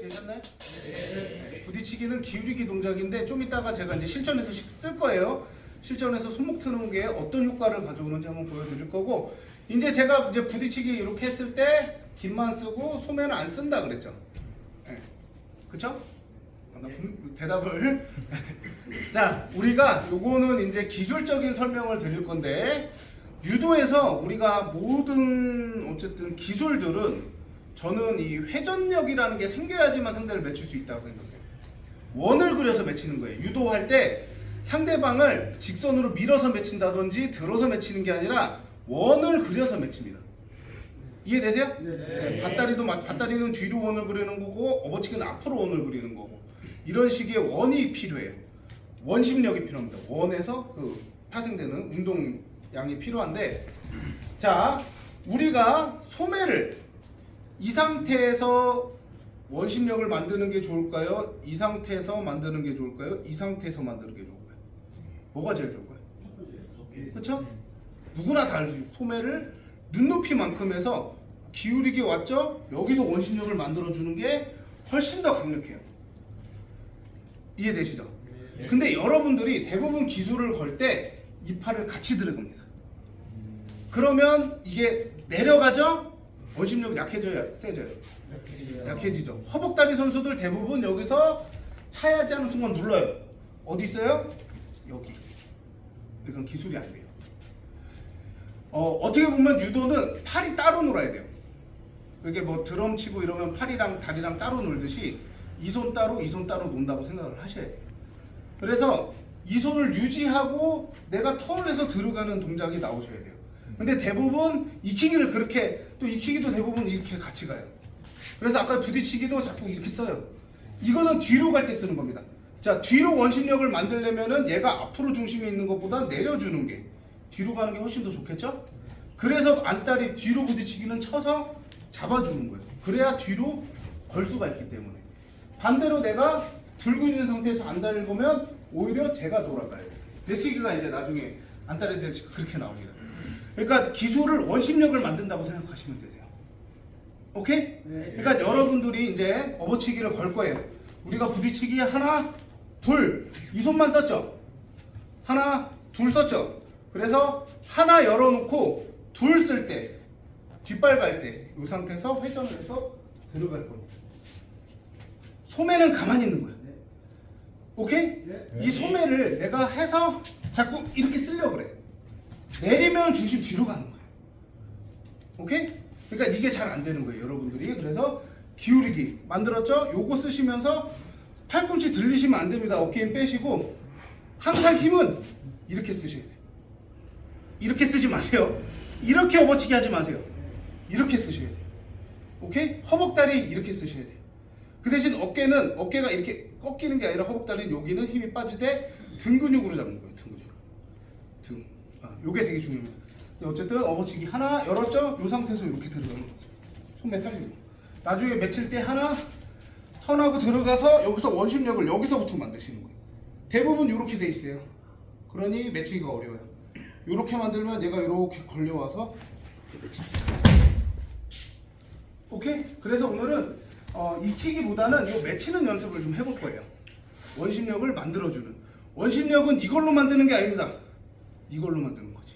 되셨나요? 네. 부딪히기는 기울이기 동작인데 좀 이따가 제가 이제 실전에서 쓸 거예요. 실전에서 손목 트는 게 어떤 효과를 가져오는지 한번 보여드릴 거고, 이제 제가 이제 부딪히기 이렇게 했을 때 긴만 쓰고 소매는 안 쓴다 그랬죠. 네. 그쵸? 대답을 자, 우리가 요거는 이제 기술적인 설명을 드릴 건데, 유도에서 우리가 모든 어쨌든 기술들은 저는 이 회전력이라는 게 생겨야지만 상대를 맺힐 수 있다고 생각해요. 원을 그려서 맺히는 거예요. 유도할 때 상대방을 직선으로 밀어서 맺힌다든지 들어서 맺히는 게 아니라 원을 그려서 맺힙니다. 이해되세요? 네. 밭다리는 뒤로 원을 그리는 거고, 업어치기는 앞으로 원을 그리는 거고, 이런 식의 원이 필요해요. 원심력이 필요합니다. 원에서 그 파생되는 운동량이 필요한데, 자, 우리가 소매를 이 상태에서 원심력을 만드는 게 좋을까요? 이 상태에서 만드는 게 좋을까요? 이 상태에서 만드는 게 좋을까요? 뭐가 제일 좋을까요? 그렇죠? 누구나 다르죠. 소매를 눈높이만큼 해서 기울이게 왔죠? 여기서 원심력을 만들어주는 게 훨씬 더 강력해요. 이해되시죠? 근데 여러분들이 대부분 기술을 걸 때 이 팔을 같이 들어갑니다. 그러면 이게 내려가죠? 원심력이 약해져요? 세져요? 약해지죠. 허벅다리 선수들 대부분 여기서 차야지 하는 순간 눌러요. 어디 있어요? 여기. 이건 기술이 안 돼요. 어떻게 보면 유도는 팔이 따로 놀아야 돼요. 이게 뭐 드럼 치고 이러면 팔이랑 다리랑 따로 놀듯이 이 손 따로 이 손 따로 논다고 생각을 하셔야 돼요. 그래서 이 손을 유지하고 내가 턴을 해서 들어가는 동작이 나오셔야 돼요. 근데 대부분 익히기를 그렇게, 또 익히기도 대부분 이렇게 같이 가요. 그래서 아까 부딪히기도 자꾸 이렇게 써요. 이거는 뒤로 갈 때 쓰는 겁니다. 자, 뒤로 원심력을 만들려면은 얘가 앞으로 중심이 있는 것보다 내려주는 게, 뒤로 가는 게 훨씬 더 좋겠죠? 그래서 안다리 뒤로 부딪히기는 쳐서 잡아주는 거예요. 그래야 뒤로 걸 수가 있기 때문에. 반대로 내가 들고 있는 상태에서 안다리를 보면 오히려 제가 돌아가요. 내치기가 이제 나중에 안다리 대치가 그렇게 나옵니다. 그러니까 기술을 원심력을 만든다고 생각하시면 되세요. 오케이? 네. 그러니까 여러분들이 이제 업어치기를 걸 거예요. 우리가 부딪히기 하나, 둘, 이 손만 썼죠? 하나, 둘 썼죠? 그래서 하나 열어놓고 둘 쓸 때, 뒷발 갈 때 이 상태에서 회전을 해서 들어갈 겁니다. 소매는 가만히 있는 거야. 오케이? 이 소매를 내가 해서 자꾸 이렇게 쓰려고 그래. 내리면 중심 뒤로 가는 거야. 오케이? 그러니까 이게 잘 안 되는 거예요, 여러분들이. 그래서 기울이기 만들었죠? 요거 쓰시면서 팔꿈치 들리시면 안 됩니다. 어깨 힘 빼시고 항상 힘은 이렇게 쓰셔야 돼요. 이렇게 쓰지 마세요. 이렇게 업어치기 하지 마세요. 이렇게 쓰셔야 돼요. 오케이? 허벅다리 이렇게 쓰셔야 돼요. 그 대신 어깨가 이렇게 꺾이는 게 아니라 허벅다리는 여기는 힘이 빠질 때 등 근육으로 잡는 거예요. 등 근육. 요게 되게 중요합니다. 어쨌든 업어치기 하나 열었죠? 요 상태에서 이렇게 들어가는 거죠. 손매 살리고. 나중에 맺힐 때 하나 턴하고 들어가서 여기서 원심력을 여기서부터 만드시는 거예요. 대부분 이렇게 돼 있어요. 그러니 맺히기가 어려워요. 이렇게 만들면 얘가 이렇게 걸려와서 맺힙니다. 오케이? 그래서 오늘은 익히기보다는 이 맺히는 연습을 좀 해볼 거예요. 원심력을 만들어주는. 원심력은 이걸로 만드는 게 아닙니다. 이걸로 만드는 거지.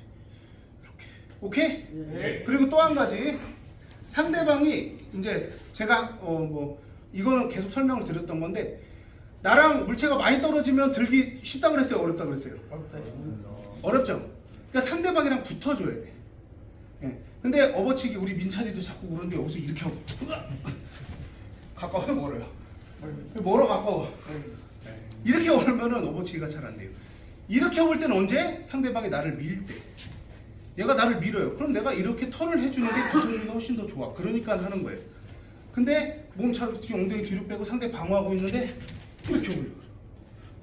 이렇게. 오케이? 네. 그리고 또 한 가지. 상대방이 이제 제가 이거는 계속 설명을 드렸던 건데, 나랑 물체가 많이 떨어지면 들기 쉽다 그랬어요? 어렵다 그랬어요? 어렵죠? 그러니까 상대방이랑 붙어줘야 돼. 예. 근데 업어치기 우리 민찬이도 자꾸 그러는데 여기서 이렇게 하고 가까워요? 멀어요? 멀어 가까워? 이렇게 오면은 업어치기가 잘 안 돼요. 이렇게 올 때는 언제? 상대방이 나를 밀 때. 얘가 나를 밀어요. 그럼 내가 이렇게 턴을 해주는 게 붙어주는 게 훨씬 더 좋아. 그러니까 하는 거예요. 근데 몸 차듯이 엉덩이 뒤로 빼고 상대 방어하고 있는데 이렇게 올려.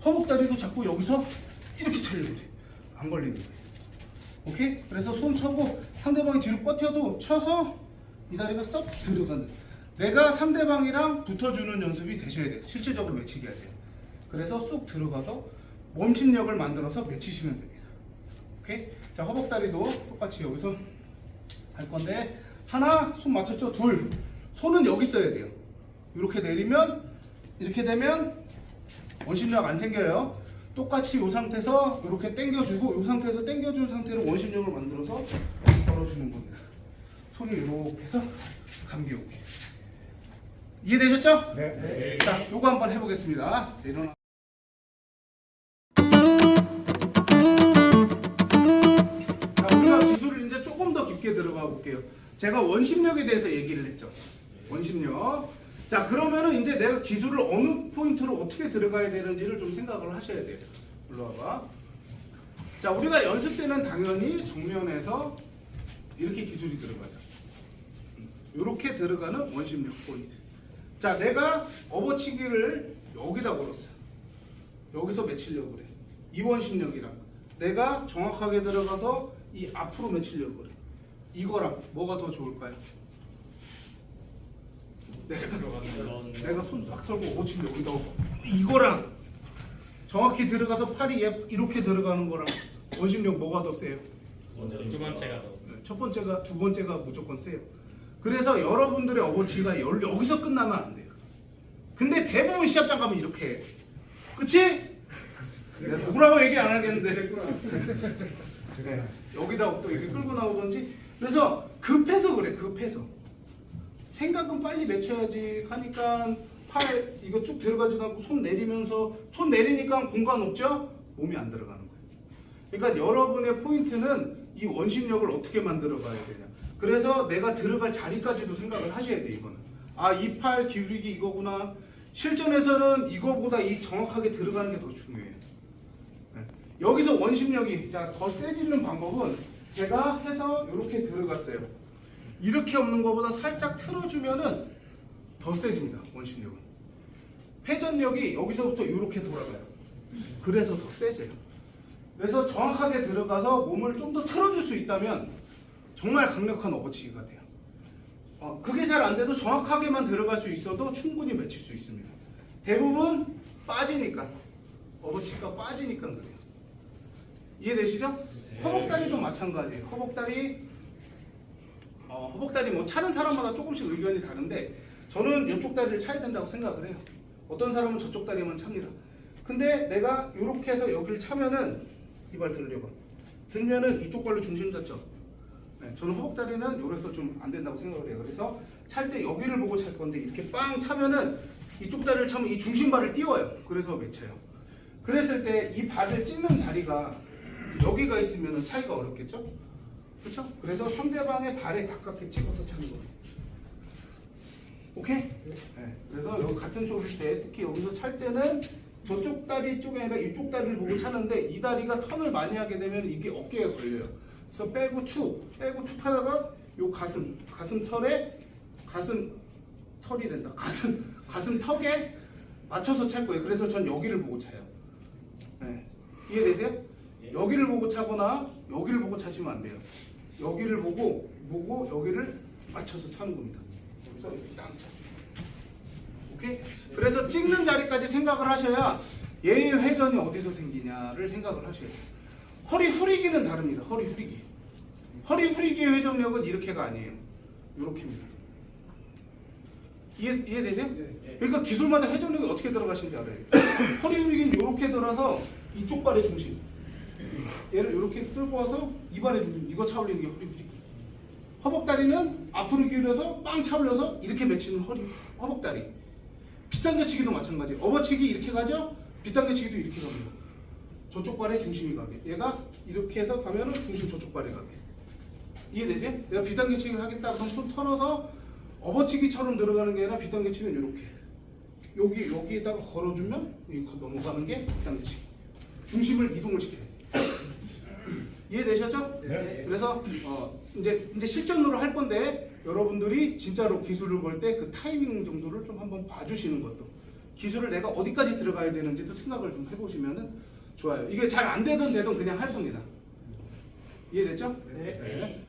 허벅다리도 자꾸 여기서 이렇게 차려야 돼. 안 걸리는 거예요. 오케이? 그래서 손 쳐고 상대방이 뒤로 버텨도 쳐서 이 다리가 썩 들어가는. 내가 상대방이랑 붙어주는 연습이 되셔야 돼요. 실질적으로 맺히게 해야 돼요. 그래서 쑥 들어가서 몸심력을 만들어서 맺히시면 됩니다. 오케이? 자, 허벅다리도 똑같이 여기서 할 건데, 하나, 손 맞췄죠? 둘. 손은 여기 써야 돼요. 이렇게 내리면 이렇게 되면 원심력 안 생겨요. 똑같이 이 상태에서 이렇게 당겨주고 이 상태에서 당겨준 상태로 원심력을 만들어서 걸어주는 겁니다. 손이 이렇게 해서 감기 오게. 이해되셨죠? 네. 자, 요거 한번 해보겠습니다. 내려놔. 자, 우리가 기술을 이제 조금 더 깊게 들어가 볼게요. 제가 원심력에 대해서 얘기를 했죠. 원심력. 자, 그러면은 이제 내가 기술을 어느 포인트로 어떻게 들어가야 되는지를 좀 생각을 하셔야 돼요. 일로 와봐. 자, 우리가 연습 때는 당연히 정면에서 이렇게 기술이 들어가죠. 이렇게 들어가는 원심력 포인트. 자, 내가 업어치기를 여기다 걸었어. 여기서 맺히려고 그래. 이 원심력이랑 내가 정확하게 들어가서 이 앞으로 맺히려고 그래. 이거랑 뭐가 더 좋을까요? 내가 손 딱 설고 업어치기 여기다 오고 이거랑 정확히 들어가서 팔이 이렇게 들어가는 거랑 원심력 뭐가 더 세요? 두 번째가 더. 첫 번째가 두 번째가 무조건 세요. 그래서 여러분들의 업어치기가 여기서 끝나면 안 돼요. 근데 대부분 시합장 가면 이렇게 해. 그치? 내가 누구라고 얘기 안 하겠는데 네. 여기다 또 이렇게 끌고 나오던지. 그래서 급해서 그래. 급해서 생각은 빨리 맺혀야지 하니까 팔 이거 쭉 들어가지도 않고 손 내리면서 손 내리니까 공간 없죠? 몸이 안 들어가는 거예요. 그러니까 여러분의 포인트는 이 원심력을 어떻게 만들어 가야 되냐. 그래서 내가 들어갈 자리까지도 생각을 하셔야 돼. 이거는 아, 이 팔 기울이기 이거구나. 실전에서는 이거보다 이 정확하게 들어가는 게 더 중요해요. 네. 여기서 원심력이 자, 더 세지는 방법은 제가 해서 이렇게 들어갔어요. 이렇게 없는 것보다 살짝 틀어주면은 더 세집니다. 원심력은. 회전력이 여기서부터 이렇게 돌아가요. 그래서 더 세져요. 그래서 정확하게 들어가서 몸을 좀 더 틀어줄 수 있다면 정말 강력한 업어치기가 돼요. 그게 잘 안 돼도 정확하게만 들어갈 수 있어도 충분히 맺힐 수 있습니다. 대부분 빠지니까 업어치기가 빠지니까 그래요. 이해되시죠? 허벅다리도 마찬가지예요. 허벅다리 뭐 차는 사람마다 조금씩 의견이 다른데 저는 이쪽 다리를 차야 된다고 생각을 해요. 어떤 사람은 저쪽 다리만 찹니다. 근데 내가 이렇게 해서 여기를 차면은 이 발 들려봐. 들면은 이쪽 발로 중심 잡죠. 네, 저는 허벅다리는 요래서 좀 안 된다고 생각을 해요. 그래서 찰 때 여기를 보고 찰 건데 이렇게 빵 차면은 이쪽 다리를 차면 이 중심발을 띄워요. 그래서 맺혀요. 그랬을 때 이 발을 찢는 다리가 여기가 있으면은 차기가 어렵겠죠? 그렇죠? 그래서 상대방의 발에 가깝게 찍어서 차는 거예요. 오케이? 네. 그래서 여기 같은 쪽일 때 특히 여기서 찰 때는 저쪽 다리 쪽이 아니라 이쪽 다리를 보고 차는데 이 다리가 턴을 많이 하게 되면 이게 어깨에 걸려요. 그래서 빼고 축 하다가 요 가슴 털에 가슴 턱에 맞춰서 찰 거예요. 그래서 전 여기를 보고 차요. 네. 이해되세요? 여기를 보고 차거나 여기를 보고 차시면 안 돼요. 여기를 보고 여기를 맞춰서 차는 겁니다. 여기서 이렇게 딱 차죠. 오케이? 그래서 찍는 자리까지 생각을 하셔야 얘의 회전이 어디서 생기냐를 생각을 하셔야 돼요. 허리 후리기는 다릅니다. 허리 후리기의 회전력은 이렇게가 아니에요. 이렇게입니다. 이해되세요? 그러니까 기술마다 회전력이 어떻게 들어가시는지 알아요. 허리 후리기는 이렇게 들어서 이쪽 발의 중심. 얘를 이렇게 끌고 와서 이 발의 중심. 이거 차올리는 게 허리 후리기. 허벅다리는 앞으로 기울여서 빵 차올려서 이렇게 맺히는 허벅다리. 빗당겨치기도 마찬가지. 업어치기 이렇게 가죠? 빗당겨치기도 이렇게 갑니다. 저쪽 발에 중심이 가게. 얘가 이렇게 해서 가면은 중심 저쪽 발에 가게. 이해되세요? 내가 빗당겨치기를 하겠다 그럼 손 털어서 업어치기처럼 들어가는 게 아니라 빗당겨치기는 이렇게 여기에다가 걸어주면 여기 넘어가는 게 빗당겨치기. 중심을 이동을 시켜야 돼. 이해되셨죠? 네. 그래서 이제 실전으로 할 건데 여러분들이 진짜로 기술을 볼 때 그 타이밍 정도를 좀 한번 봐주시는 것도 기술을 내가 어디까지 들어가야 되는지도 생각을 좀 해보시면은 좋아요. 이게 잘 안 되든 그냥 할 겁니다. 이해됐죠? 네.